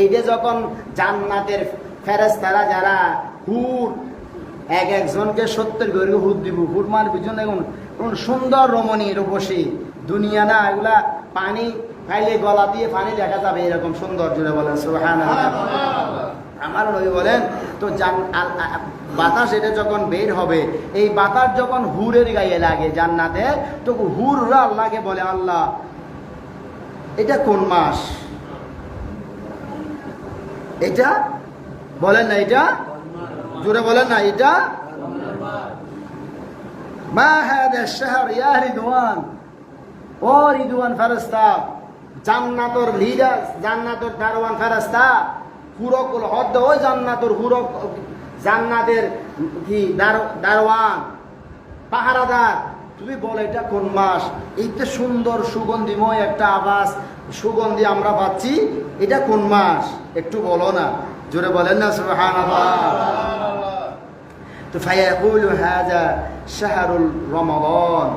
এইটা যখন জান্নাতের ফেরেশতারা যারা হুর এক একজনকে 70 করে হুর দিব, হুর মার পিছনে কোন সুন্দর রমণী রূপসী দুনিয়া না, এগুলা পানি খাইলে গলা দিয়ে পানি দেখা যাবে এরকম সুন্দর। জুড়ে বলেন সুবহানাল্লাহ। আমার নবী বলেন তো বাতাস এটা যখন বের হবে, এই বাতাস যখন হুরের গায়ে লাগে জান্নাতে, তো হুররা আল্লাহকে বলে, আল্লাহ এটা কোন মাস? এটা বলেন না, এটা জোরে বলেন না, এটা মা হাদা শাহর ইয়া রিদওয়ান। ও রিদওয়ান ফেরেশতা, জান্নাতের লিডার, জান্নাতের দারওয়ান ফেরেশতা, হুরকুল হদ, ওই জান্নাতের হুরক, জান্নাতের কি দারওয়ান পাহারাদার, তুমি বলো এটা কোন মাস? এইটা সুন্দর সুগন্ধিময় একটা আওয়াজ, সুগন্ধি আমরা পাচ্ছি, এটা কোন মাস একটু বলো না। জোরে বলেন না সুবহানাল্লাহ। তো ফায়াকুলু হাযা শাহরুল রমাদান,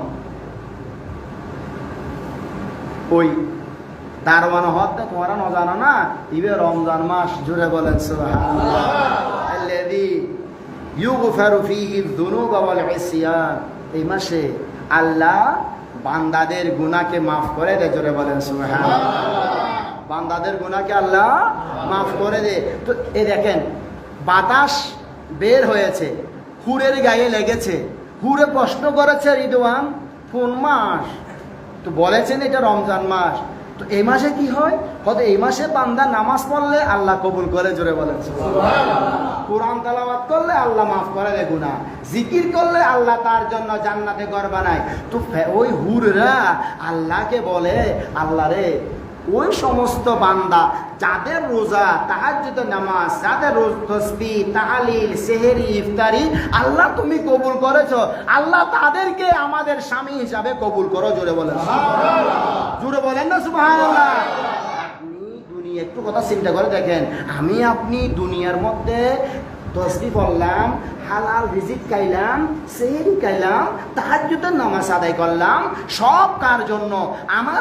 ওই দারওয়ান হদ তোমরা না জানো না, ইবে রমজান মাস। জোরে বলেন সুবহানাল্লাহ। আল্লাযী ইউগফারু ফীহি যুনুব ওয়াল ইসয়ান, এই মাসে আল্লাহ বান্দাদের গুনাহকে মাফ করে দেয়। জোরে বলেন সুবহানাল্লাহ। বান্দাদের গুনাহকে আল্লাহ মাফ করে দেয়। তো এই দেখেন বাতাস বের হয়েছে, হুরের গায়ে লেগেছে, হুরে প্রশ্ন করেছে রিদওয়ান কোন মাস? তো বলেছেন এটা রমজান মাস। তো এই মাসে কি হয়? হয়তো এই মাসে বান্দা নামাজ পড়লে আল্লাহ কবুল করে। জোরে বলেন সুবহানাল্লাহ। কোরআন তেলাওয়াত করলে আল্লাহ মাফ করে দেয় গুনাহ, জিকির করলে আল্লাহ তার জন্য জান্নাতে ঘর বানায়। তো ওই হুররা আল্লাহকে বলে, আল্লাহ রে, ওই সমস্ত বান্দা যাদের রোজা, তাহাজ্জুদের নামাজ, যাদের রোজ তাসবিহ, তাহলিল, সেহরি, ইফতারি আল্লাহ তুমি কবুল করেছো, আল্লাহ তাদেরকে আমাদের স্বামী হিসাবে কবুল করো। জোরে বলেন সুবহানাল্লাহ। জোরে বলেন না সুবহানাল্লাহ। আপনি দুনিয়া একটু কথা চিন্তা করে দেখেন, আমি আপনি দুনিয়ার মধ্যে তাসবিহ পড়লাম, হালাল রিজিক খাইলাম, সেহরি খাইলাম, তাহাজ্জুদের নামাজ আদায় করলাম, সব কার জন্য? আমার